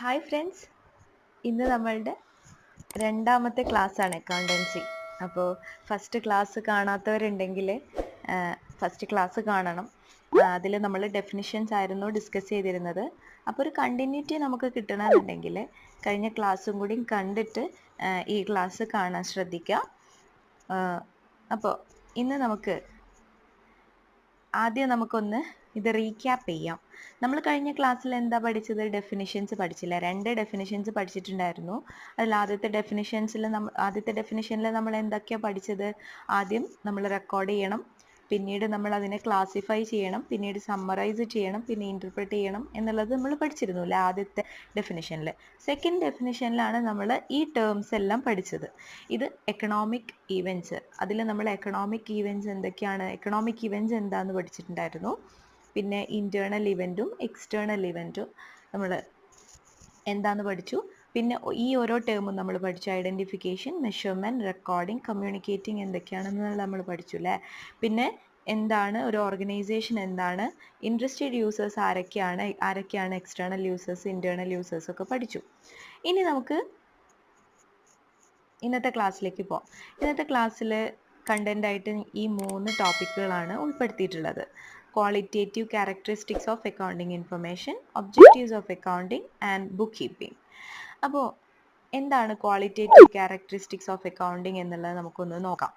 Hi friends, ഇന്ന് നമ്മളുടെ രണ്ടാമത്തെ ക്ലാസ്സാണ് അക്കൗണ്ടൻസി. അപ്പോൾ ഫസ്റ്റ് ക്ലാസ് കാണാത്തവരുണ്ടെങ്കിൽ ഫസ്റ്റ് ക്ലാസ് കാണണം. അതിൽ നമ്മൾ ഡെഫിനിഷൻസ് ആയിരുന്നു ഡിസ്കസ് ചെയ്തിരുന്നത്. അപ്പോൾ ഒരു കണ്ടിന്യൂറ്റി നമുക്ക് കിട്ടണമെന്നുണ്ടെങ്കിൽ കഴിഞ്ഞ ക്ലാസ്സും കൂടി കണ്ടിട്ട് ഈ ക്ലാസ് കാണാൻ ശ്രദ്ധിക്കുക. അപ്പോൾ ഇന്ന് ആദ്യം നമുക്കൊന്ന് ഇത് റീക്യാപ്പ് ചെയ്യാം. നമ്മൾ കഴിഞ്ഞ ക്ലാസ്സിൽ എന്താ പഠിച്ചത്? ഡെഫിനിഷൻസ് പഠിച്ചില്ല. 2 ഡെഫിനിഷൻസ് പഠിച്ചിട്ടുണ്ടായിരുന്നു. അതിൽ ആദ്യത്തെ ഡെഫിനിഷനിൽ നമ്മൾ എന്തൊക്കെയാണ് പഠിച്ചത്? ആദ്യം നമ്മൾ റെക്കോർഡ് ചെയ്യണം, പിന്നീട് നമ്മൾ അതിനെ ക്ലാസിഫൈ ചെയ്യണം, പിന്നീട് സമ്മറൈസ് ചെയ്യണം, പിന്നെ ഇൻ്റർപ്രറ്റ് ചെയ്യണം എന്നുള്ളത് നമ്മൾ പഠിച്ചിരുന്നു അല്ലേ ആദ്യത്തെ ഡെഫിനിഷനിൽ. സെക്കൻഡ് ഡെഫിനിഷനിലാണ് നമ്മൾ ഈ ടേംസ് എല്ലാം പഠിച്ചത്. ഇത് എക്കണോമിക് ഈവൻറ്റ്സ്. അതിൽ നമ്മൾ എക്കണോമിക് ഈവൻറ്റ്സ് എന്തൊക്കെയാണ്, എക്കണോമിക് ഇവൻറ്റ്സ് എന്താണെന്ന് പഠിച്ചിട്ടുണ്ടായിരുന്നു. പിന്നെ ഇൻറ്റേർണൽ ഇവൻറ്റും എക്സ്റ്റേർണൽ ഇവൻറ്റും നമ്മൾ എന്താണെന്ന് പഠിച്ചു. പിന്നെ ഈ ഓരോ ടേമും നമ്മൾ പഠിച്ചു. ഐഡൻറ്റിഫിക്കേഷൻ, മെഷർമെൻറ്റ്, റെക്കോർഡിംഗ്, കമ്മ്യൂണിക്കേറ്റിംഗ് എന്തൊക്കെയാണെന്ന് നമ്മൾ പഠിച്ചു അല്ലേ. പിന്നെ എന്താണ് ഒരു ഓർഗനൈസേഷൻ, എന്താണ് ഇൻട്രസ്റ്റഡ് യൂസേഴ്സ്, ആരൊക്കെയാണ് എക്സ്റ്റേർണൽ യൂസേഴ്സ്, ഇൻറ്റേർണൽ യൂസേഴ്സ് ഒക്കെ പഠിച്ചു. ഇനി നമുക്ക് ഇന്നത്തെ ക്ലാസ്സിലേക്ക് പോകാം. ഇന്നത്തെ ക്ലാസ്സിൽ കണ്ടൻ്റായിട്ട് ഈ 3 ടോപ്പിക്കുകളാണ് ഉൾപ്പെടുത്തിയിട്ടുള്ളത്. Qualitative characteristics of accounting information, objectives of accounting and book keeping. അപ്പോൾ എന്താണ് ക്വാളിറ്റേറ്റീവ് ക്യാരക്ടറിസ്റ്റിക്സ് ഓഫ് അക്കൗണ്ടിങ് എന്നുള്ളത് നമുക്കൊന്ന് നോക്കാം.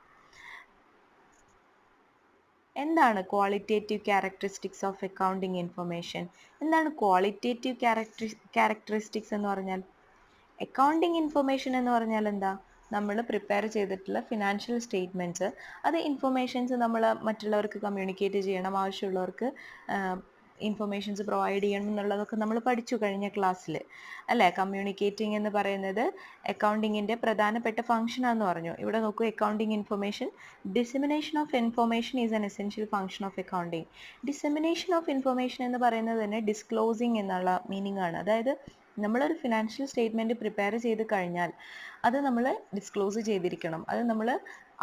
എന്താണ് qualitative characteristics of accounting information? എന്താണ് ക്വാളിറ്റേറ്റീവ് ക്യാരക്ടറിസ്റ്റിക്സ് എന്ന് പറഞ്ഞാൽ? അക്കൗണ്ടിങ് ഇൻഫർമേഷൻ എന്ന് പറഞ്ഞാൽ എന്താ? നമ്മൾ പ്രിപ്പയർ ചെയ്തിട്ടുള്ള ഫിനാൻഷ്യൽ സ്റ്റേറ്റ്മെൻറ്റ്സ്, അത് ഇൻഫർമേഷൻസ് നമ്മൾ മറ്റുള്ളവർക്ക് കമ്മ്യൂണിക്കേറ്റ് ചെയ്യണം, ആവശ്യമുള്ളവർക്ക് ഇൻഫർമേഷൻസ് പ്രൊവൈഡ് ചെയ്യണം എന്നുള്ളതൊക്കെ നമ്മൾ പഠിച്ചു കഴിഞ്ഞ ക്ലാസ്സിൽ അല്ലേ. കമ്മ്യൂണിക്കേറ്റിംഗ് എന്ന് പറയുന്നത് അക്കൗണ്ടിങ്ങിൻ്റെ പ്രധാനപ്പെട്ട ഫംഗ്ഷനാണെന്ന് പറഞ്ഞു. ഇവിടെ നോക്കൂ, accounting information, dissemination of information is an essential function of accounting. Dissemination of information എന്ന് പറയുന്നത് തന്നെ ഡിസ്ക്ലോസിങ് എന്നുള്ള മീനിങ് ആണ്. അതായത് നമ്മളൊരു ഫിനാൻഷ്യൽ സ്റ്റേറ്റ്മെൻറ്റ് പ്രിപ്പയർ ചെയ്ത് കഴിഞ്ഞാൽ അത് നമ്മൾ ഡിസ്ക്ലോസ് ചെയ്തിരിക്കണം. അത് നമ്മൾ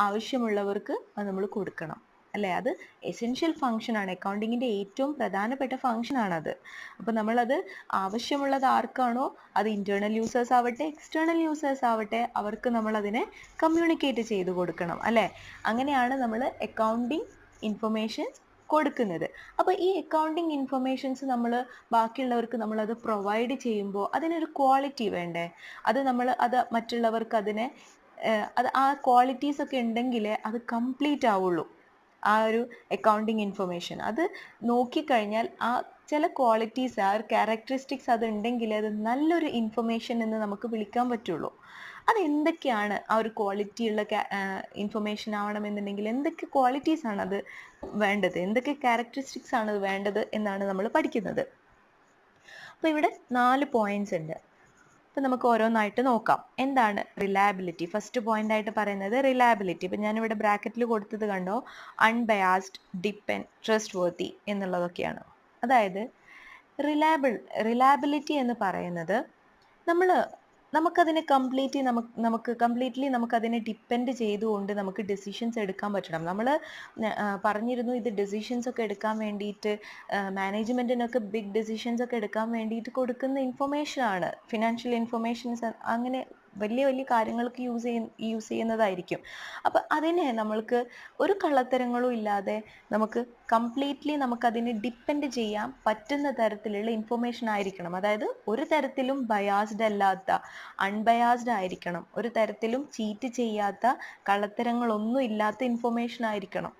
ആവശ്യമുള്ളവർക്ക് അത് നമ്മൾ കൊടുക്കണം അല്ലേ. അത് എസെൻഷ്യൽ ഫംഗ്ഷനാണ്, അക്കൗണ്ടിങ്ങിൻ്റെ ഏറ്റവും പ്രധാനപ്പെട്ട ഫംഗ്ഷനാണത്. അപ്പോൾ നമ്മളത് ആവശ്യമുള്ളത് ആർക്കാണോ, അത് ഇൻറ്റേർണൽ യൂസേഴ്സ് ആവട്ടെ എക്സ്റ്റേർണൽ യൂസേഴ്സ് ആവട്ടെ, അവർക്ക് നമ്മളതിനെ കമ്മ്യൂണിക്കേറ്റ് ചെയ്ത് കൊടുക്കണം അല്ലേ. അങ്ങനെയാണ് നമ്മൾ അക്കൗണ്ടിങ് ഇൻഫർമേഷൻസ് കൊടുക്കുന്നത്. അപ്പോൾ ഈ അക്കൗണ്ടിങ് ഇൻഫർമേഷൻസ് നമ്മൾ ബാക്കിയുള്ളവർക്ക് നമ്മളത് പ്രൊവൈഡ് ചെയ്യുമ്പോൾ അതിനൊരു ക്വാളിറ്റി വേണ്ടേ? അത് മറ്റുള്ളവർക്ക് ആ ക്വാളിറ്റീസ് ഒക്കെ ഉണ്ടെങ്കിലേ അത് കംപ്ലീറ്റ് ആവുള്ളൂ. ആ ഒരു അക്കൗണ്ടിങ് ഇൻഫർമേഷൻ അത് നോക്കിക്കഴിഞ്ഞാൽ ആ ചില ക്വാളിറ്റീസ്, ആ ഒരു ക്യാരക്ടറിസ്റ്റിക്സ് അത് ഉണ്ടെങ്കിൽ അത് നല്ലൊരു ഇൻഫർമേഷൻ എന്ന് നമുക്ക് വിളിക്കാൻ പറ്റുള്ളൂ. അതെന്തൊക്കെയാണ് ആ ഒരു ക്വാളിറ്റിയുള്ള ഇൻഫർമേഷൻ ആവണമെന്നുണ്ടെങ്കിൽ എന്തൊക്കെ ക്വാളിറ്റീസ് ആണ് അത് വേണ്ടത്, എന്തൊക്കെ ക്യാരക്ടറിസ്റ്റിക്സ് ആണ് അത് വേണ്ടത് എന്നാണ് നമ്മൾ പഠിക്കുന്നത്. അപ്പോൾ ഇവിടെ 4 പോയിന്റ്സ് ഉണ്ട്. അപ്പോൾ നമുക്ക് ഓരോന്നായിട്ട് നോക്കാം. എന്താണ് റിലയബിലിറ്റി? ഫസ്റ്റ് പോയിന്റ് ആയിട്ട് പറയുന്നത് റിലയബിലിറ്റി. ഇപ്പം ഞാനിവിടെ ബ്രാക്കറ്റിൽ കൊടുത്തത് കണ്ടോ, അൺബയാസ്ഡ്, ഡിപ്പെൻഡ്, ട്രസ്റ്റ് വർത്തി എന്നുള്ളതൊക്കെയാണ്. അതായത് റിലയബിലിറ്റി എന്ന് പറയുന്നത് നമുക്കതിനെ കംപ്ലീറ്റ്ലി നമുക്കതിനെ ഡിപ്പെൻഡ് ചെയ്തുകൊണ്ട് നമുക്ക് ഡിസിഷൻസ് എടുക്കാൻ പറ്റണം. നമ്മൾ പറഞ്ഞിരുന്നു, ഇത് ഡിസിഷൻസ് ഒക്കെ എടുക്കാൻ വേണ്ടിയിട്ട് മാനേജ്മെൻറ്റിനൊക്കെ ബിഗ് ഡിസിഷൻസ് ഒക്കെ എടുക്കാൻ വേണ്ടിയിട്ട് കൊടുക്കുന്ന ഇൻഫർമേഷനാണ്. ഫിനാൻഷ്യൽ ഇൻഫർമേഷൻസ് അങ്ങനെ വലിയ വലിയ കാര്യങ്ങൾക്ക് യൂസ് ചെയ്യുന്നതായിരിക്കും. അപ്പം അതിനെ നമ്മൾക്ക് ഒരു കള്ളത്തരങ്ങളും ഇല്ലാതെ നമുക്ക് കംപ്ലീറ്റ്ലി നമുക്കതിനെ ഡിപ്പെൻഡ് ചെയ്യാൻ പറ്റുന്ന തരത്തിലുള്ള ഇൻഫർമേഷൻ ആയിരിക്കണം. അതായത് ഒരു തരത്തിലും ബയാസ്ഡ് അല്ലാത്ത, അൺബയാസ്ഡ് ആയിരിക്കണം. ഒരു തരത്തിലും ചീറ്റ് ചെയ്യാത്ത, കള്ളത്തരങ്ങളൊന്നും ഇല്ലാത്ത ഇൻഫർമേഷൻ ആയിരിക്കണം.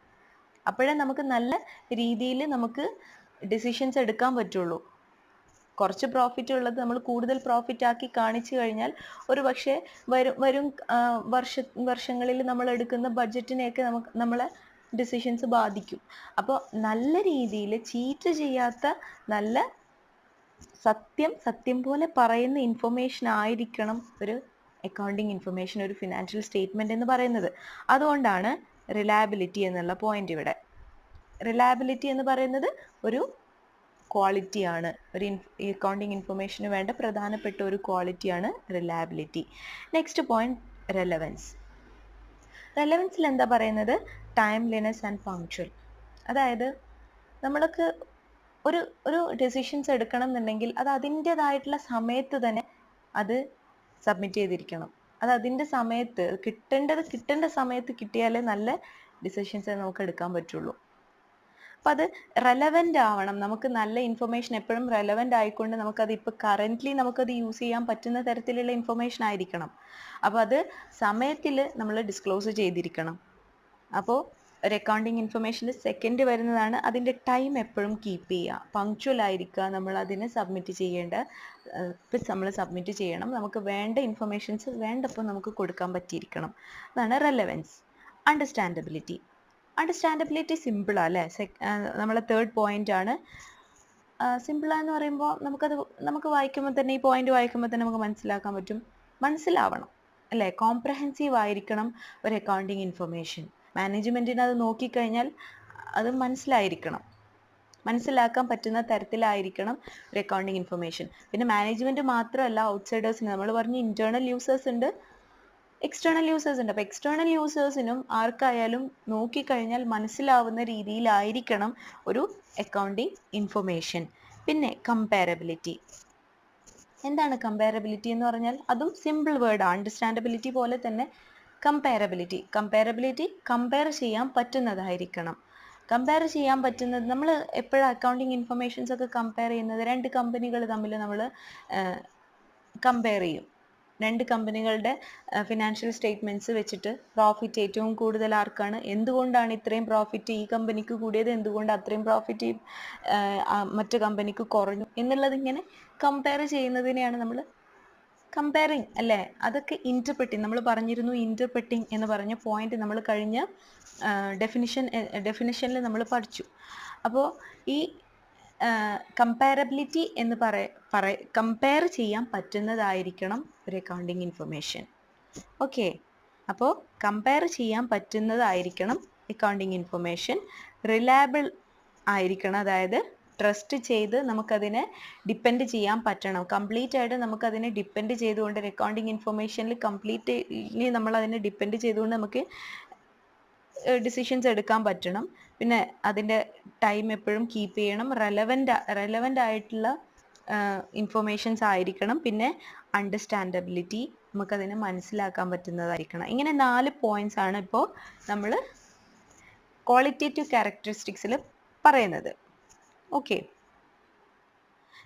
അപ്പോഴേ നമുക്ക് നല്ല രീതിയിൽ നമുക്ക് ഡിസിഷൻസ് എടുക്കാൻ പറ്റുള്ളൂ. കുറച്ച് പ്രോഫിറ്റ് ഉള്ളത് നമ്മൾ കൂടുതൽ പ്രോഫിറ്റ് ആക്കി കാണിച്ചു കഴിഞ്ഞാൽ ഒരു പക്ഷേ വരും വർഷങ്ങളിൽ നമ്മൾ എടുക്കുന്ന ബഡ്ജറ്റിനെയൊക്കെ നമ്മളെ ഡിസിഷൻസ് ബാധിക്കും. അപ്പോൾ നല്ല രീതിയിൽ ചീറ്റ് ചെയ്യാത്ത, നല്ല സത്യം പോലെ പറയുന്ന ഇൻഫർമേഷൻ ആയിരിക്കണം ഒരു അക്കൗണ്ടിങ് ഇൻഫർമേഷൻ, ഒരു ഫിനാൻഷ്യൽ സ്റ്റേറ്റ്മെൻറ്റ് എന്ന് പറയുന്നത്. അതുകൊണ്ടാണ് റിലയബിലിറ്റി എന്നുള്ള പോയിന്റ് ഇവിടെ. റിലയബിലിറ്റി എന്ന് പറയുന്നത് ഒരു ക്വാളിറ്റിയാണ്. ഒരു അക്കൗണ്ടിങ് ഇൻഫർമേഷന് വേണ്ട പ്രധാനപ്പെട്ട ഒരു ക്വാളിറ്റിയാണ് റിലയബിലിറ്റി. Next point relevance. റെലവൻസിൽ എന്താ പറയുന്നത്? Timeliness and punctual. അതായത് നമ്മൾക്ക് ഒരു ഒരു ഡെസിഷൻസ് എടുക്കണം എന്നുണ്ടെങ്കിൽ അത് അതിൻ്റെതായിട്ടുള്ള സമയത്ത് തന്നെ അത് സബ്മിറ്റ് ചെയ്തിരിക്കണം. അത് അതിൻ്റെ സമയത്ത് കിട്ടേണ്ട സമയത്ത് കിട്ടിയാലേ നല്ല ഡിസിഷൻസ് നമുക്ക് എടുക്കാൻ പറ്റുള്ളൂ. അപ്പം അത് റെലവൻ്റ് ആവണം. നമുക്ക് നല്ല ഇൻഫർമേഷൻ എപ്പോഴും റെലവൻ്റ് ആയിക്കൊണ്ട് നമുക്കത് ഇപ്പോൾ കറൻ്റ്ലി നമുക്കത് യൂസ് ചെയ്യാൻ പറ്റുന്ന തരത്തിലുള്ള ഇൻഫർമേഷൻ ആയിരിക്കണം. അപ്പോൾ അത് സമയത്തിൽ നമ്മൾ ഡിസ്ക്ലോസ് ചെയ്തിരിക്കണം. അപ്പോൾ ഒരു അക്കൗണ്ടിങ് ഇൻഫർമേഷനിൽ സെക്കൻഡ് വരുന്നതാണ് അതിൻ്റെ ടൈം എപ്പോഴും കീപ്പ് ചെയ്യുക, പങ്ക്ച്വൽ ആയിരിക്കുക. നമ്മൾ അതിനെ സബ്മിറ്റ് ചെയ്യണം. നമുക്ക് വേണ്ട ഇൻഫർമേഷൻസ് വേണ്ടപ്പോൾ നമുക്ക് കൊടുക്കാൻ പറ്റിയിരിക്കണം. അതാണ് റെലവൻസ്. അണ്ടർസ്റ്റാൻഡബിലിറ്റി സിമ്പിളാണ് അല്ലേ? നമ്മളെ തേർഡ് പോയിന്റ് ആണ്. സിമ്പിളാന്ന് പറയുമ്പോൾ നമുക്ക് വായിക്കുമ്പോൾ തന്നെ, ഈ പോയിന്റ് വായിക്കുമ്പോൾ തന്നെ നമുക്ക് മനസ്സിലാക്കാൻ പറ്റും. മനസ്സിലാവണം അല്ലേ? കോംപ്രഹെൻസീവ് ആയിരിക്കണം ഒരു അക്കൗണ്ടിങ് ഇൻഫർമേഷൻ. മാനേജ്മെൻറ്റിന് അത് നോക്കിക്കഴിഞ്ഞാൽ അത് മനസ്സിലാക്കാൻ പറ്റുന്ന തരത്തിലായിരിക്കണം ഒരു അക്കൗണ്ടിങ് ഇൻഫർമേഷൻ. പിന്നെ മാനേജ്മെൻറ്റ് മാത്രമല്ല, ഔട്ട്സൈഡേഴ്സിന് നമ്മൾ പറഞ്ഞു ഇൻറ്റേർണൽ യൂസേഴ്സ് ഉണ്ട്, എക്സ്റ്റേണൽ യൂസേഴ്സ് ഉണ്ട്. അപ്പോൾ എക്സ്റ്റേണൽ യൂസേഴ്സിനും ആർക്കായാലും നോക്കിക്കഴിഞ്ഞാൽ മനസ്സിലാവുന്ന രീതിയിലായിരിക്കണം ഒരു അക്കൗണ്ടിങ് ഇൻഫർമേഷൻ. പിന്നെ കമ്പാരബിലിറ്റി. എന്താണ് കമ്പാരബിലിറ്റി എന്ന് പറഞ്ഞാൽ? അതും സിമ്പിൾ വേർഡാണ്. അണ്ടർസ്റ്റാൻഡബിലിറ്റി പോലെ തന്നെ കമ്പയർ ചെയ്യാൻ പറ്റുന്നതായിരിക്കണം. കമ്പയർ ചെയ്യാൻ പറ്റുന്നത്, നമ്മൾ എപ്പോഴും അക്കൗണ്ടിങ് ഇൻഫർമേഷൻസ് ഒക്കെ കമ്പയർ ചെയ്യുന്നത് രണ്ട് കമ്പനികൾ തമ്മിൽ നമ്മൾ കമ്പയർ ചെയ്യും. രണ്ട് കമ്പനികളുടെ ഫിനാൻഷ്യൽ സ്റ്റേറ്റ്മെൻറ്റ്സ് വെച്ചിട്ട് പ്രോഫിറ്റ് ഏറ്റവും കൂടുതൽ ആർക്കാണ്, എന്തുകൊണ്ടാണ് ഇത്രയും പ്രോഫിറ്റ് ഈ കമ്പനിക്ക് കൂടിയത്, എന്തുകൊണ്ട് അത്രയും പ്രോഫിറ്റ് മറ്റു കമ്പനിക്ക് കുറഞ്ഞു എന്നുള്ളത് ഇങ്ങനെ കമ്പയർ ചെയ്യുന്നതിനെയാണ് നമ്മൾ കമ്പയറിങ് അല്ലേ? അതൊക്കെ ഇൻ്റർപ്രറ്റിങ്. നമ്മൾ പറഞ്ഞിരുന്നു ഇൻ്റർപ്രറ്റിങ് എന്ന് പറഞ്ഞ പോയിന്റ് നമ്മൾ കഴിഞ്ഞ ഡെഫിനിഷനിൽ നമ്മൾ പഠിച്ചു. അപ്പോൾ ഈ കമ്പാരബിലിറ്റി എന്ന് കമ്പയർ ചെയ്യാൻ പറ്റുന്നതായിരിക്കണം ഒരു അക്കൗണ്ടിങ് ഇൻഫർമേഷൻ. ഓക്കെ, അപ്പോൾ കമ്പയർ ചെയ്യാൻ പറ്റുന്നതായിരിക്കണം അക്കൗണ്ടിങ് ഇൻഫർമേഷൻ. റിലയബിൾ ആയിരിക്കണം, അതായത് ട്രസ്റ്റ് ചെയ്ത് നമുക്കതിനെ ഡിപ്പെൻഡ് ചെയ്യാൻ പറ്റണം. കംപ്ലീറ്റ് ആയിട്ട് നമുക്കതിനെ ഡിപ്പെൻഡ് ചെയ്തുകൊണ്ട് ഒരു അക്കൗണ്ടിങ് ഇൻഫർമേഷനിൽ കംപ്ലീറ്റ്ലി നമ്മളതിനെ ഡിപ്പെൻഡ് ചെയ്തുകൊണ്ട് നമുക്ക് ഡിസിഷൻസ് എടുക്കാൻ പറ്റണം. പിന്നെ അതിൻ്റെ ടൈം എപ്പോഴും കീപ്പ് ചെയ്യണം. റെലവൻ്റ് ആയിട്ടുള്ള ഇൻഫർമേഷൻസ് ആയിരിക്കണം. പിന്നെ അണ്ടർസ്റ്റാൻഡബിലിറ്റി, നമുക്കതിനെ മനസ്സിലാക്കാൻ പറ്റുന്നതായിരിക്കണം. ഇങ്ങനെ 4 പോയിന്റ്സ് ആണ് ഇപ്പോൾ നമ്മൾ ക്വാളിറ്റേറ്റീവ് ക്യാരക്ടറിസ്റ്റിക്സിൽ പറയുന്നത്. ഓക്കെ,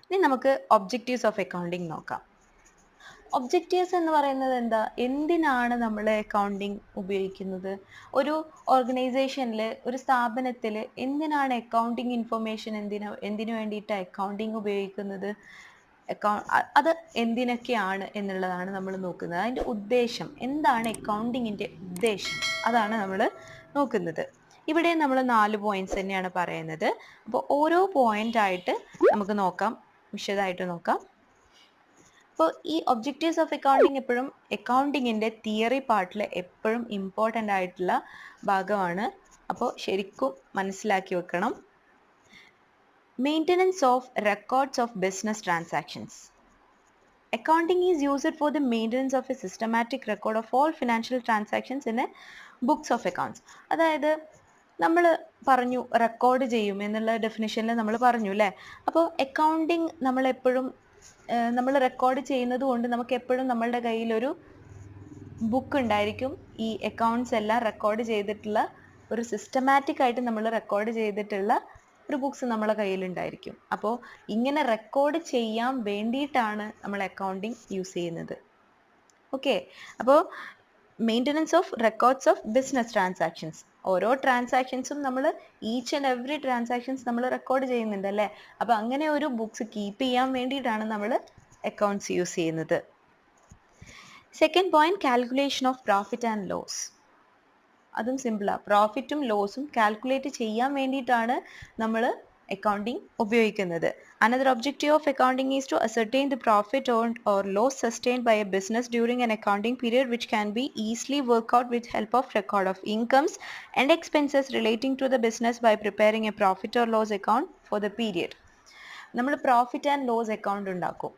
ഇനി നമുക്ക് ഒബ്ജക്റ്റീവ്സ് ഓഫ് അക്കൗണ്ടിങ് നോക്കാം. ഒബ്ജക്റ്റീവ്സ് എന്ന് പറയുന്നത് എന്താ? എന്തിനാണ് നമ്മൾ അക്കൗണ്ടിങ് ഉപയോഗിക്കുന്നത്? ഒരു ഓർഗനൈസേഷനിൽ, ഒരു സ്ഥാപനത്തിൽ എന്തിനാണ് അക്കൗണ്ടിങ് ഇൻഫർമേഷൻ, എന്തിനു വേണ്ടിയിട്ട് അക്കൗണ്ടിങ് ഉപയോഗിക്കുന്നത്? അത് എന്തിനൊക്കെയാണ് എന്നുള്ളതാണ് നമ്മൾ നോക്കുന്നത്. അതിൻ്റെ ഉദ്ദേശം എന്താണ്? അക്കൗണ്ടിങ്ങിൻ്റെ ഉദ്ദേശം അതാണ് നമ്മൾ നോക്കുന്നത്. ഇവിടെ നമ്മൾ 4 പോയിന്റ്സ് തന്നെയാണ് പറയുന്നത്. അപ്പോൾ ഓരോ പോയിന്റ് ആയിട്ട് നമുക്ക് നോക്കാം, വിശദമായിട്ട് നോക്കാം. അപ്പോൾ ഈ ഒബ്ജക്റ്റീവ്സ് ഓഫ് അക്കൗണ്ടിങ് എപ്പോഴും അക്കൗണ്ടിങ്ങിൻ്റെ തിയറി പാർട്ടിൽ എപ്പോഴും ഇമ്പോർട്ടൻ്റ് ആയിട്ടുള്ള ഭാഗമാണ്. അപ്പോൾ ശരിക്കും മനസ്സിലാക്കി വെക്കണം. Maintenance of records of business transactions. Accounting is used for the maintenance of a systematic record of all financial transactions in a books of accounts. അതായത് നമ്മൾ പറഞ്ഞു റെക്കോർഡ് ചെയ്യും എന്നുള്ള ഡെഫിനിഷനിൽ നമ്മൾ പറഞ്ഞു അല്ലേ? അപ്പോൾ അക്കൗണ്ടിങ് നമ്മളെപ്പോഴും നമ്മൾ റെക്കോർഡ് ചെയ്യുന്നത് കൊണ്ട് നമുക്ക് എപ്പോഴും നമ്മളുടെ കയ്യിലൊരു ബുക്ക് ഉണ്ടായിരിക്കും. ഈ അക്കൗണ്ട്സ് എല്ലാം റെക്കോർഡ് ചെയ്തിട്ടുള്ള ഒരു സിസ്റ്റമാറ്റിക് ആയിട്ട് നമ്മൾ റെക്കോർഡ് ചെയ്തിട്ടുള്ള ഒരു ബുക്സ് നമ്മളെ കയ്യിലുണ്ടായിരിക്കും. അപ്പോൾ ഇങ്ങനെ റെക്കോർഡ് ചെയ്യാൻ വേണ്ടിയിട്ടാണ് നമ്മൾ അക്കൗണ്ടിങ് യൂസ് ചെയ്യുന്നത്. ഓക്കെ, അപ്പോൾ maintenance of records of business transactions. ഓരോ ട്രാൻസാക്ഷൻസും നമ്മൾ ഈച്ച് ആൻഡ് എവറി ട്രാൻസാക്ഷൻസ് നമ്മൾ റെക്കോർഡ് ചെയ്യുന്നുണ്ട് അല്ലേ? അപ്പോൾ അങ്ങനെ ഒരു ബുക്സ് കീപ്പ് ചെയ്യാൻ വേണ്ടിയിട്ടാണ് നമ്മൾ അക്കൗണ്ട്സ് യൂസ് ചെയ്യുന്നത്. Second point, calculation of profit and loss. അതും സിമ്പിളാണ്. പ്രോഫിറ്റും ലോസും കാൽക്കുലേറ്റ് ചെയ്യാൻ വേണ്ടിയിട്ടാണ് നമ്മൾ അക്കൗണ്ടിങ് ഉപയോഗിക്കുന്നത്. Another objective of accounting is to ascertain the profit or loss sustained by a business during an accounting period, which can be easily worked out with help of record of incomes and expenses relating to the business by preparing a profit or loss account for the period. നമ്മൾ profit and loss account ഉണ്ടാക്കും.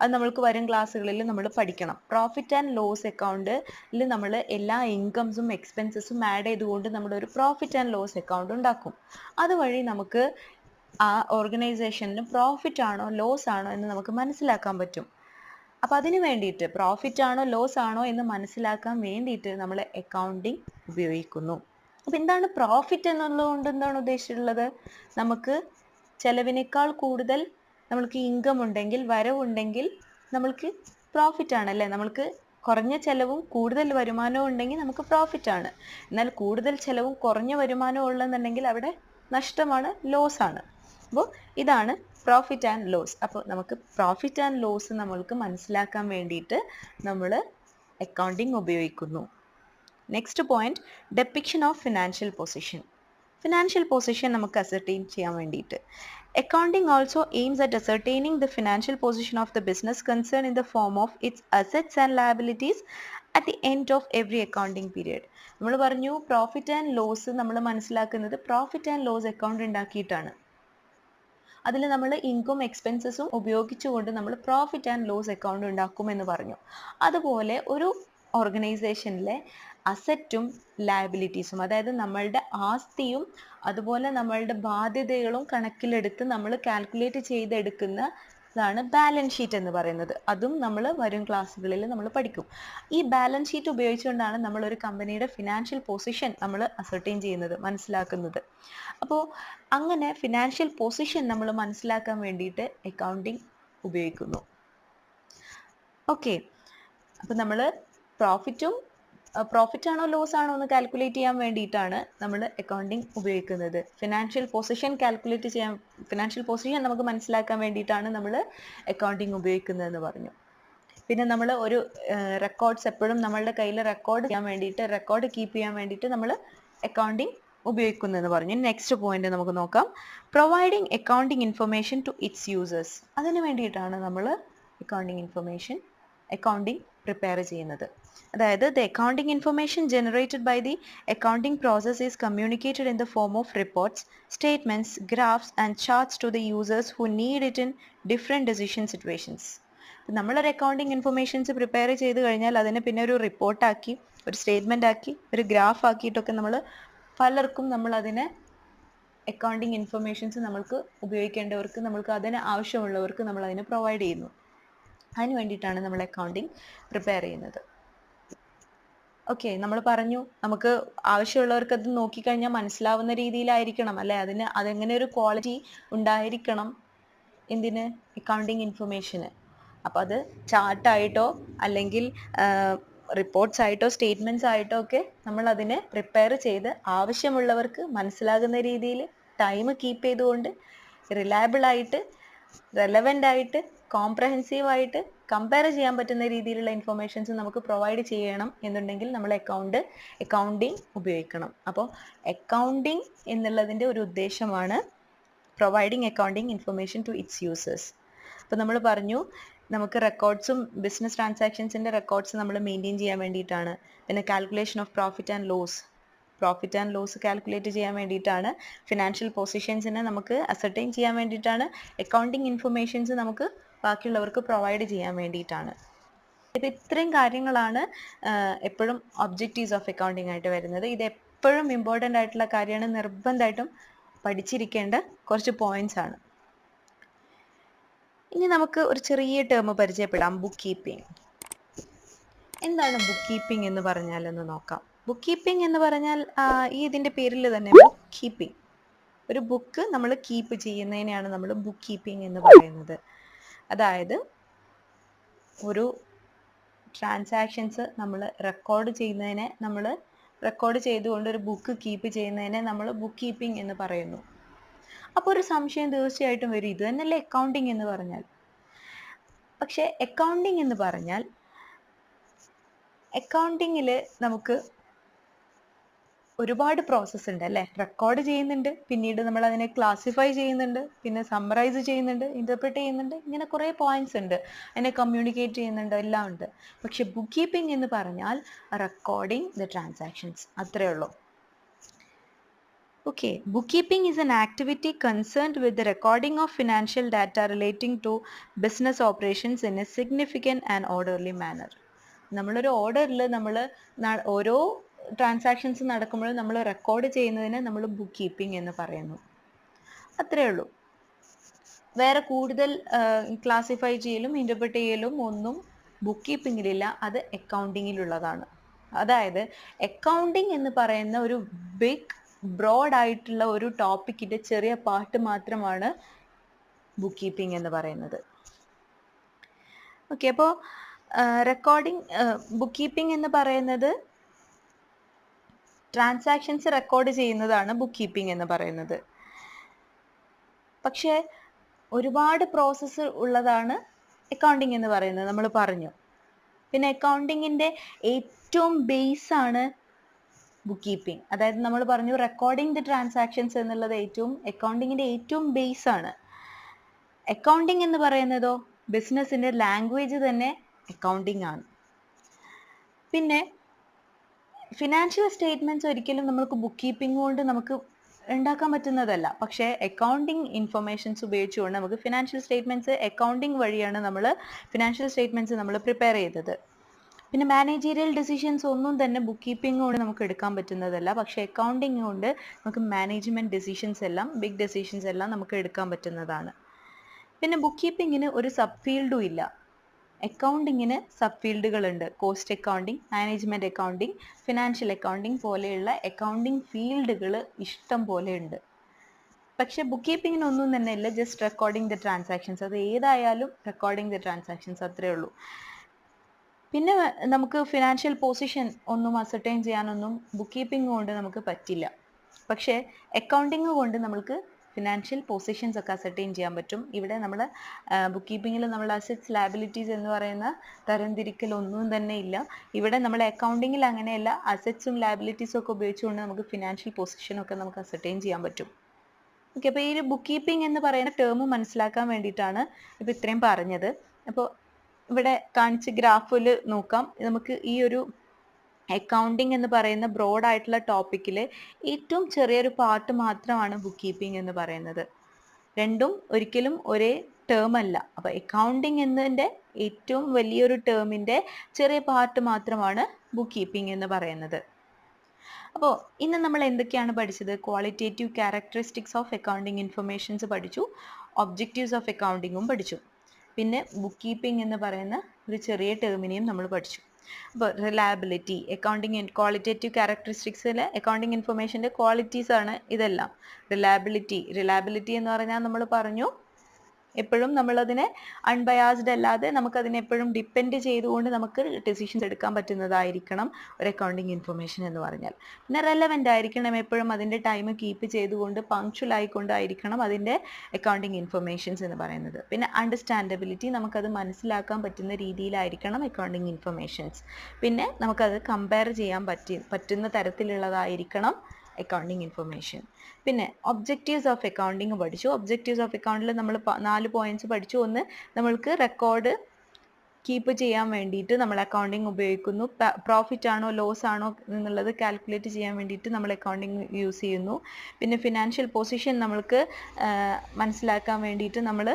അത് നമ്മൾക്ക് വരും ക്ലാസ്സുകളിൽ നമ്മൾ പഠിക്കണം. Profit and loss അക്കൗണ്ടിൽ നമ്മൾ എല്ലാ ഇൻകംസും എക്സ്പെൻസസും ആഡ് ചെയ്തുകൊണ്ട് നമ്മളൊരു പ്രോഫിറ്റ് ആൻഡ് ലോസ് അക്കൗണ്ട് ഉണ്ടാക്കും. അതുവഴി നമുക്ക് ആ ഓർഗനൈസേഷനിൽ പ്രോഫിറ്റ് ആണോ ലോസ് ആണോ എന്ന് നമുക്ക് മനസ്സിലാക്കാൻ പറ്റും. അപ്പം അതിന് വേണ്ടിയിട്ട് പ്രോഫിറ്റ് ആണോ ലോസ് ആണോ എന്ന് മനസ്സിലാക്കാൻ വേണ്ടിയിട്ട് നമ്മൾ അക്കൗണ്ടിങ് ഉപയോഗിക്കുന്നു. അപ്പം എന്താണ് പ്രോഫിറ്റ് എന്നുള്ളതുകൊണ്ട് എന്താണ് ഉദ്ദേശിച്ചിട്ടുള്ളത്? നമുക്ക് ചെലവിനേക്കാൾ കൂടുതൽ നമ്മൾക്ക് ഇൻകം ഉണ്ടെങ്കിൽ, വരവുണ്ടെങ്കിൽ നമ്മൾക്ക് പ്രോഫിറ്റ് ആണ് അല്ലേ? നമ്മൾക്ക് കുറഞ്ഞ ചെലവും കൂടുതൽ വരുമാനവും ഉണ്ടെങ്കിൽ നമുക്ക് പ്രോഫിറ്റ് ആണ്. എന്നാൽ കൂടുതൽ ചെലവും കുറഞ്ഞ വരുമാനവും ഉള്ളെന്നുണ്ടെങ്കിൽ അവിടെ നഷ്ടമാണ്, ലോസ് ആണ്. അപ്പോൾ ഇതാണ് പ്രോഫിറ്റ് ആൻഡ് ലോസ്. അപ്പോൾ നമുക്ക് പ്രോഫിറ്റ് ആൻഡ് ലോസ് നമ്മൾക്ക് മനസ്സിലാക്കാൻ വേണ്ടിയിട്ട് നമ്മൾ അക്കൗണ്ടിങ് ഉപയോഗിക്കുന്നു. Next point, depiction of financial position. Financial position നമുക്ക് അസർട്ടൈൻ ചെയ്യാൻ വേണ്ടിയിട്ട് accounting also aims at ascertaining the financial position of the business concern in the form of its assets and liabilities at the end of every accounting period. നമ്മൾ പറഞ്ഞു profit and loss നമ്മൾ മനസ്സിലാക്കുന്നത് profit and loss account ഉണ്ടാക്കിയിട്ടാണ്. അതിൽ നമ്മൾ income എക്സ്പെൻസസും ഉപയോഗിച്ചുകൊണ്ട് നമ്മൾ profit and loss account ഉണ്ടാക്കുമെന്ന് പറഞ്ഞു. അതുപോലെ ഒരു ഓർഗനൈസേഷനിലെ അസറ്റും ലയബിലിറ്റീസും, അതായത് നമ്മളുടെ ആസ്തിയും അതുപോലെ നമ്മളുടെ ബാധ്യതകളും കണക്കിലെടുത്ത് നമ്മൾ കാൽക്കുലേറ്റ് ചെയ്തെടുക്കുന്നതാണ് ബാലൻസ് ഷീറ്റ് എന്ന് പറയുന്നത്. അതും നമ്മൾ വരും ക്ലാസ്സുകളിൽ നമ്മൾ പഠിക്കും. ഈ ബാലൻസ് ഷീറ്റ് ഉപയോഗിച്ചുകൊണ്ടാണ് നമ്മൾ ഒരു കമ്പനിയുടെ ഫിനാൻഷ്യൽ പൊസിഷൻ നമ്മൾ അസർട്ടൈൻ ചെയ്യുന്നത്, മനസ്സിലാക്കുന്നത്. അപ്പോൾ അങ്ങനെ ഫിനാൻഷ്യൽ പൊസിഷൻ നമ്മൾ മനസ്സിലാക്കാൻ വേണ്ടിയിട്ട് അക്കൗണ്ടിങ് ഉപയോഗിക്കുന്നു. ഓക്കെ, അപ്പോൾ നമ്മൾ പ്രോഫിറ്റ് ആണോ ലോസ് ആണോ എന്ന് കാൽക്കുലേറ്റ് ചെയ്യാൻ വേണ്ടിയിട്ടാണ് നമ്മൾ അക്കൗണ്ടിങ് ഉപയോഗിക്കുന്നത്. ഫിനാൻഷ്യൽ പൊസിഷൻ നമുക്ക് മനസ്സിലാക്കാൻ വേണ്ടിയിട്ടാണ് നമ്മൾ അക്കൗണ്ടിങ് ഉപയോഗിക്കുന്നതെന്ന് പറഞ്ഞു. പിന്നെ നമ്മൾ ഒരു റെക്കോർഡ്സ് എപ്പോഴും നമ്മളുടെ കയ്യിൽ റെക്കോർഡ് കീപ്പ് ചെയ്യാൻ വേണ്ടിയിട്ട് നമ്മൾ അക്കൗണ്ടിങ് ഉപയോഗിക്കുന്നതെന്ന് പറഞ്ഞു. നെക്സ്റ്റ് പോയിന്റ് നമുക്ക് നോക്കാം, providing accounting information to its users. അതിന് വേണ്ടിയിട്ടാണ് നമ്മൾ അക്കൗണ്ടിങ് പ്രിപ്പയർ ചെയ്യുന്നത്. അതായത് the accounting information generated by the accounting process is communicated in the form of reports, statements, graphs and charts to the users who need it in different decision situations. നമ്മളൊരു accounting informations prepare ചെയ്ത് കഴിഞ്ഞാൽ അതിനെ പിന്നെ ഒരു റിപ്പോർട്ടാക്കി, ഒരു statement ആക്കി, ഒരു graph ആക്കിയിട്ടൊക്കെ പലർക്കും നമ്മൾ അതിനെ അക്കൗണ്ടിങ് ഇൻഫർമേഷൻസ് നമ്മൾക്ക് ഉപയോഗിക്കേണ്ടവർക്ക്, നമ്മൾക്ക് അതിന് ആവശ്യമുള്ളവർക്ക് നമ്മൾ അതിനെ പ്രൊവൈഡ് ചെയ്യുന്നു. അതിന് വേണ്ടിയിട്ടാണ് നമ്മൾ അക്കൗണ്ടിങ് പ്രിപ്പയർ ചെയ്യുന്നത്. ഓക്കെ, നമ്മൾ പറഞ്ഞു നമുക്ക് ആവശ്യമുള്ളവർക്ക് അത് നോക്കിക്കഴിഞ്ഞാൽ മനസ്സിലാവുന്ന രീതിയിലായിരിക്കണം അല്ലേ, അതെങ്ങനെ ഒരു ക്വാളിറ്റി ഉണ്ടായിരിക്കണം എന്തിന്, അക്കൗണ്ടിങ് ഇൻഫർമേഷന്. അപ്പോൾ അത് ചാർട്ടായിട്ടോ അല്ലെങ്കിൽ റിപ്പോർട്ട്സ് ആയിട്ടോ സ്റ്റേറ്റ്മെൻറ്റ്സ് ആയിട്ടോ ഒക്കെ നമ്മൾ അതിനെ പ്രിപ്പയർ ചെയ്ത് ആവശ്യമുള്ളവർക്ക് മനസ്സിലാകുന്ന രീതിയിൽ ടൈം കീപ്പ് ചെയ്തുകൊണ്ട് റിലയബിളായിട്ട്, റെലവൻ്റ് ആയിട്ട്, കോംപ്രഹെൻസീവ് ആയിട്ട്, കമ്പയർ ചെയ്യാൻ പറ്റുന്ന രീതിയിലുള്ള ഇൻഫർമേഷൻസ് നമുക്ക് പ്രൊവൈഡ് ചെയ്യണം എന്നുണ്ടെങ്കിൽ നമ്മൾ അക്കൗണ്ടിങ് ഉപയോഗിക്കണം. അപ്പോൾ അക്കൗണ്ടിങ് എന്നുള്ളതിൻ്റെ ഒരു ഉദ്ദേശമാണ് providing accounting information to its users. അപ്പോൾ നമ്മൾ പറഞ്ഞു നമുക്ക് റെക്കോർഡ്സും ബിസിനസ് ട്രാൻസാക്ഷൻസിൻ്റെ റെക്കോർഡ്സ് നമ്മൾ മെയിൻറ്റെയിൻ ചെയ്യാൻ വേണ്ടിയിട്ടാണ്. പിന്നെ calculation of profit and loss calculate ചെയ്യാൻ വേണ്ടിയിട്ടാണ്. ഫിനാൻഷ്യൽ പൊസിഷൻസിനെ നമുക്ക് അസർട്ടൈൻ ചെയ്യാൻ വേണ്ടിയിട്ടാണ്. അക്കൗണ്ടിങ് ഇൻഫർമേഷൻസ് നമുക്ക് ബാക്കിയുള്ളവർക്ക് പ്രൊവൈഡ് ചെയ്യാൻ വേണ്ടിയിട്ടാണ്. ഇപ്പോൾ ഇത്രയും കാര്യങ്ങളാണ് എപ്പോഴും ഒബ്ജക്റ്റീവ്സ് ഓഫ് അക്കൗണ്ടിങ് ആയിട്ട് വരുന്നത്. ഇത് എപ്പോഴും ഇമ്പോർട്ടൻ്റ് ആയിട്ടുള്ള കാര്യമാണ്, നിർബന്ധമായിട്ടും പഠിച്ചിരിക്കേണ്ട കുറച്ച് പോയിന്റ്സ് ആണ്. ഇനി നമുക്ക് ഒരു ചെറിയ ടേം പരിചയപ്പെടാം, ബുക്ക് കീപ്പിംഗ്. എന്താണ് ബുക്ക് കീപ്പിംഗ് എന്ന് പറഞ്ഞാലെന്ന് നോക്കാം. ബുക്ക് കീപ്പിംഗ് എന്ന് പറഞ്ഞാൽ ഇതിൻ്റെ പേരിൽ തന്നെ ബുക്ക് കീപ്പിംഗ്, ഒരു ബുക്ക് നമ്മൾ കീപ്പ് ചെയ്യുന്നതിനെയാണ് നമ്മൾ ബുക്ക് കീപ്പിംഗ് എന്ന് പറയുന്നത്. അതായത് ഒരു ട്രാൻസാക്ഷൻസ് നമ്മൾ റെക്കോർഡ് ചെയ്തുകൊണ്ട് ഒരു ബുക്ക് കീപ്പ് ചെയ്യുന്നതിനെ നമ്മൾ ബുക്ക് കീപ്പിംഗ് എന്ന് പറയുന്നു. അപ്പോൾ ഒരു സംശയം തീർച്ചയായിട്ടും വരും, ഇത് തന്നെയല്ലേ അക്കൗണ്ടിങ് എന്ന് പറഞ്ഞാൽ. പക്ഷേ അക്കൗണ്ടിങ് എന്ന് പറഞ്ഞാൽ അക്കൗണ്ടിങ്ങിൽ നമുക്ക് ഒരുപാട് പ്രോസസ്സ് ഉണ്ട് അല്ലേ. റെക്കോർഡ് ചെയ്യുന്നുണ്ട്, പിന്നീട് നമ്മൾ അതിനെ ക്ലാസിഫൈ ചെയ്യുന്നുണ്ട്, പിന്നെ സമ്മറൈസ് ചെയ്യുന്നുണ്ട്, ഇൻ്റർപ്രിറ്റ് ചെയ്യുന്നുണ്ട്, ഇങ്ങനെ കുറേ പോയിന്റ്സ് ഉണ്ട്, അതിനെ കമ്മ്യൂണിക്കേറ്റ് ചെയ്യുന്നുണ്ട്, എല്ലാം ഉണ്ട്. പക്ഷെ ബുക്ക് കീപ്പിംഗ് എന്ന് പറഞ്ഞാൽ റെക്കോർഡിംഗ് ദ ട്രാൻസാക്ഷൻസ്, അത്രയേ ഉള്ളൂ. Okay, bookkeeping is an activity concerned with the recording of financial data relating to business operations in a significant and orderly manner. നമ്മളൊരു ഓർഡറിൽ ഓരോ ട്രാൻസാക്ഷൻസ് നടക്കുമ്പോഴും നമ്മൾ റെക്കോർഡ് ചെയ്യുന്നതിനെ നമ്മൾ ബുക്ക് കീപ്പിംഗ് എന്ന് പറയുന്നു. അത്രയേ ഉള്ളൂ. വേറെ കൂടുതൽ ക്ലാസിഫൈ ചെയ്യലും ഇന്റർപ്രറ്റ് ചെയ്യലും ഒന്നും ബുക്ക് കീപ്പിങ്ങിലില്ല, അത് അക്കൗണ്ടിങ്ങിലുള്ളതാണ്. അതായത് അക്കൗണ്ടിങ് എന്ന് പറയുന്ന ഒരു ബിഗ് ബ്രോഡ് ആയിട്ടുള്ള ഒരു ടോപ്പിക്കിന്റെ ചെറിയ പാർട്ട് മാത്രമാണ് ബുക്ക് കീപ്പിംഗ് എന്ന് പറയുന്നത്. ഓക്കെ, അപ്പോൾ ബുക്ക് കീപ്പിംഗ് എന്ന് പറയുന്നത് ട്രാൻസാക്ഷൻസ് റെക്കോർഡ് ചെയ്യുന്നതാണ് ബുക്ക് കീപ്പിംഗ് എന്ന് പറയുന്നത്. പക്ഷേ ഒരുപാട് പ്രോസസ്സ് ഉള്ളതാണ് അക്കൗണ്ടിങ് എന്ന് പറയുന്നത്, നമ്മൾ പറഞ്ഞു. പിന്നെ അക്കൗണ്ടിങ്ങിന്റെ ഏറ്റവും ബേസ് ആണ് ബുക്ക് കീപ്പിംഗ്. അതായത് നമ്മൾ പറഞ്ഞു റെക്കോർഡിംഗ് ദി ട്രാൻസാക്ഷൻസ് എന്നുള്ളത് അക്കൗണ്ടിങ്ങിന്റെ ഏറ്റവും ബേസ് ആണ്. അക്കൗണ്ടിങ് എന്ന് പറയുന്നതോ ബിസിനസിന്റെ ലാംഗ്വേജ് തന്നെ അക്കൗണ്ടിങ് ആണ്. പിന്നെ ഫിനാൻഷ്യൽ സ്റ്റേറ്റ്മെന്റ്സ് ഒരിക്കലും നമുക്ക് ബുക്ക് കീപ്പിംഗ് കൊണ്ട് നമുക്ക് ഉണ്ടാക്കാൻ പറ്റുന്നതല്ല. പക്ഷേ അക്കൗണ്ടിങ് ഇൻഫർമേഷൻസ് ഉപയോഗിച്ചുകൊണ്ട് നമുക്ക് ഫിനാൻഷ്യൽ സ്റ്റേറ്റ്മെന്റ്സ് അക്കൗണ്ടിങ് വഴിയാണ് നമ്മൾ ഫിനാൻഷ്യൽ സ്റ്റേറ്റ്മെന്റ്സ് നമ്മൾ പ്രിപ്പയർ ചെയ്തത്. പിന്നെ മാനേജീരിയൽ ഡിസിഷൻസ് ഒന്നും തന്നെ ബുക്ക് കീപ്പിംഗ് കൊണ്ട് നമുക്ക് എടുക്കാൻ പറ്റുന്നതല്ല. പക്ഷേ അക്കൗണ്ടിങ് കൊണ്ട് നമുക്ക് മാനേജ്മെന്റ് ഡിസിഷൻസ് എല്ലാം, ബിഗ് ഡിസിഷൻസ് എല്ലാം നമുക്ക് എടുക്കാൻ പറ്റുന്നതാണ്. പിന്നെ ബുക്ക് കീപ്പിങ്ങിന് ഒരു സബ് ഫീൽഡും ഇല്ല. അക്കൗണ്ടിങ്ങിന് സബ് ഫീൽഡുകളുണ്ട്. Cost accounting, management accounting, financial accounting പോലെയുള്ള അക്കൗണ്ടിങ് ഫീൽഡുകൾ ഇഷ്ടം പോലെ ഉണ്ട്. പക്ഷെ ബുക്ക് കീപ്പിങ്ങിന് ഒന്നും തന്നെ ഇല്ല, ജസ്റ്റ് റെക്കോർഡിംഗ് ദ ട്രാൻസാക്ഷൻസ്. അത് ഏതായാലും റെക്കോർഡിംഗ് ദ ട്രാൻസാക്ഷൻസ് അത്രേ ഉള്ളൂ. പിന്നെ നമുക്ക് ഫിനാൻഷ്യൽ പൊസിഷൻ ഒന്നും അസർട്ടൈൻ ചെയ്യാനൊന്നും ബുക്ക് കീപ്പിംഗ് കൊണ്ട് നമുക്ക് പറ്റില്ല. പക്ഷേ അക്കൗണ്ടിങ് കൊണ്ട് നമുക്ക് ഫിനാൻഷ്യൽ പൊസിഷൻസ് ഒക്കെ അസർട്ടൈൻ ചെയ്യാൻ പറ്റും. ഇവിടെ നമ്മൾ ബുക്ക് കീപ്പിങ്ങിൽ നമ്മൾ അസറ്റ്സ് ലയബിലിറ്റീസ് എന്ന് പറയുന്ന തരംതിരിക്കൽ ഒന്നും തന്നെ ഇല്ല. ഇവിടെ നമ്മൾ അക്കൗണ്ടിങ്ങിൽ അങ്ങനെയല്ല, അസറ്റ്സും ലയബിലിറ്റീസും ഒക്കെ ഉപയോഗിച്ചുകൊണ്ട് നമുക്ക് ഫിനാൻഷ്യൽ പൊസിഷനൊക്കെ നമുക്ക് അസർട്ടൈൻ ചെയ്യാൻ പറ്റും. ഓക്കെ, അപ്പോൾ ഈ ഒരു ബുക്ക് കീപ്പിംഗ് എന്ന് പറയുന്ന ടേം മനസ്സിലാക്കാൻ വേണ്ടിയിട്ടാണ് ഇപ്പോൾ ഇത്രയും പറഞ്ഞത്. അപ്പോൾ ഇവിടെ കാണിച്ച ഗ്രാഫിൽ നോക്കാം, നമുക്ക് ഈ ഒരു അക്കൗണ്ടിങ് എന്ന് പറയുന്ന ബ്രോഡ് ആയിട്ടുള്ള ടോപ്പിക്കിൽ ഏറ്റവും ചെറിയൊരു പാർട്ട് മാത്രമാണ് ബുക്ക് കീപ്പിംഗ് എന്ന് പറയുന്നത്. രണ്ടും ഒരിക്കലും ഒരേ ടേം അല്ല. അപ്പോൾ അക്കൗണ്ടിങ് എന്നതിൻ്റെ ഏറ്റവും വലിയൊരു ടേമിൻ്റെ ചെറിയ പാർട്ട് മാത്രമാണ് ബുക്ക് കീപ്പിംഗ് എന്ന് പറയുന്നത്. അപ്പോൾ ഇന്ന് നമ്മൾ എന്തൊക്കെയാണ് പഠിച്ചത്? Qualitative characteristics of accounting informations പഠിച്ചു, ഒബ്ജക്റ്റീവ്സ് ഓഫ് അക്കൗണ്ടിങ്ങും പഠിച്ചു. പിന്നെ ബുക്ക് കീപ്പിംഗ് എന്ന് പറയുന്ന ഒരു ചെറിയ ടേമിനെയും നമ്മൾ പഠിച്ചു. അപ്പോൾ റിലയബിലിറ്റി, അക്കൗണ്ടിങ് ക്വാളിറ്റേറ്റീവ് ക്യാരക്ടറിസ്റ്റിക്സിലെ അക്കൗണ്ടിങ് ഇൻഫർമേഷൻ്റെ ക്വാളിറ്റീസ് ആണ് ഇതെല്ലാം. റിലയബിലിറ്റി എന്ന് പറഞ്ഞാൽ നമ്മൾ പറഞ്ഞു എപ്പോഴും നമ്മളതിനെ അൺബയാസ്ഡ് അല്ലാതെ നമുക്കതിനെ എപ്പോഴും ഡിപ്പെൻഡ് ചെയ്തുകൊണ്ട് നമുക്ക് ഡിസിഷൻസ് എടുക്കാൻ പറ്റുന്നതായിരിക്കണം ഒരു അക്കൗണ്ടിങ് ഇൻഫർമേഷൻ എന്ന് പറഞ്ഞാൽ. പിന്നെ റെലവൻ്റ് ആയിരിക്കണം, എപ്പോഴും അതിൻ്റെ ടൈം കീപ്പ് ചെയ്തുകൊണ്ട് പങ്ക്ച്വൽ ആയിക്കൊണ്ടായിരിക്കണം അതിൻ്റെ അക്കൗണ്ടിങ് ഇൻഫർമേഷൻസ് എന്ന് പറയുന്നത്. പിന്നെ അണ്ടർസ്റ്റാൻഡബിലിറ്റി, നമുക്കത് മനസ്സിലാക്കാൻ പറ്റുന്ന രീതിയിലായിരിക്കണം അക്കൗണ്ടിങ് ഇൻഫർമേഷൻസ്. പിന്നെ നമുക്കത് കമ്പയർ ചെയ്യാൻ പറ്റുന്ന തരത്തിലുള്ളതായിരിക്കണം അക്കൗണ്ടിങ് ഇൻഫർമേഷൻ. പിന്നെ ഒബ്ജക്റ്റീവ്സ് ഓഫ് അക്കൗണ്ടിങ് പഠിച്ചു. ഒബ്ജക്റ്റീവ്സ് ഓഫ് അക്കൗണ്ടിൽ നമ്മൾ 4 പോയിന്റ്സ് പഠിച്ചു. ഒന്ന്, നമ്മൾക്ക് റെക്കോർഡ് കീപ്പ് ചെയ്യാൻ വേണ്ടിയിട്ട് നമ്മൾ അക്കൗണ്ടിങ് ഉപയോഗിക്കുന്നു. പ്രോഫിറ്റ് ആണോ ലോസ് ആണോ എന്നുള്ളത് കാൽക്കുലേറ്റ് ചെയ്യാൻ വേണ്ടിയിട്ട് നമ്മൾ അക്കൗണ്ടിങ് യൂസ് ചെയ്യുന്നു. പിന്നെ ഫിനാൻഷ്യൽ പൊസിഷൻ നമ്മൾക്ക് മനസ്സിലാക്കാൻ വേണ്ടിയിട്ട് നമ്മൾ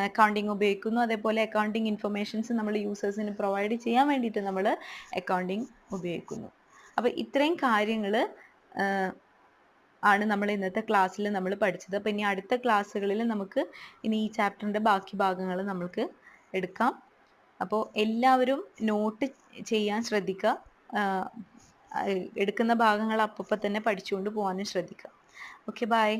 അക്കൗണ്ടിങ് ഉപയോഗിക്കുന്നു. അതേപോലെ അക്കൗണ്ടിങ് ഇൻഫർമേഷൻസ് നമ്മൾ യൂസേഴ്സിന് പ്രൊവൈഡ് ചെയ്യാൻ വേണ്ടിയിട്ട് നമ്മൾ അക്കൗണ്ടിങ് ഉപയോഗിക്കുന്നു. അപ്പോൾ ഇത്രയും കാര്യങ്ങൾ ആണ് നമ്മൾ ഇന്നത്തെ ക്ലാസ്സിൽ നമ്മൾ പഠിച്ചത്. അപ്പോൾ ഇനി അടുത്ത ക്ലാസ്സുകളിൽ നമുക്ക് ഇനി ഈ ചാപ്റ്ററിൻ്റെ ബാക്കി ഭാഗങ്ങൾ നമുക്ക് എടുക്കാം. അപ്പോൾ എല്ലാവരും നോട്ട് ചെയ്യാൻ ശ്രദ്ധിക്കുക, എടുക്കുന്ന ഭാഗങ്ങൾ അപ്പം തന്നെ പഠിച്ചുകൊണ്ട് പോകാനും ശ്രദ്ധിക്കുക. Okay, by.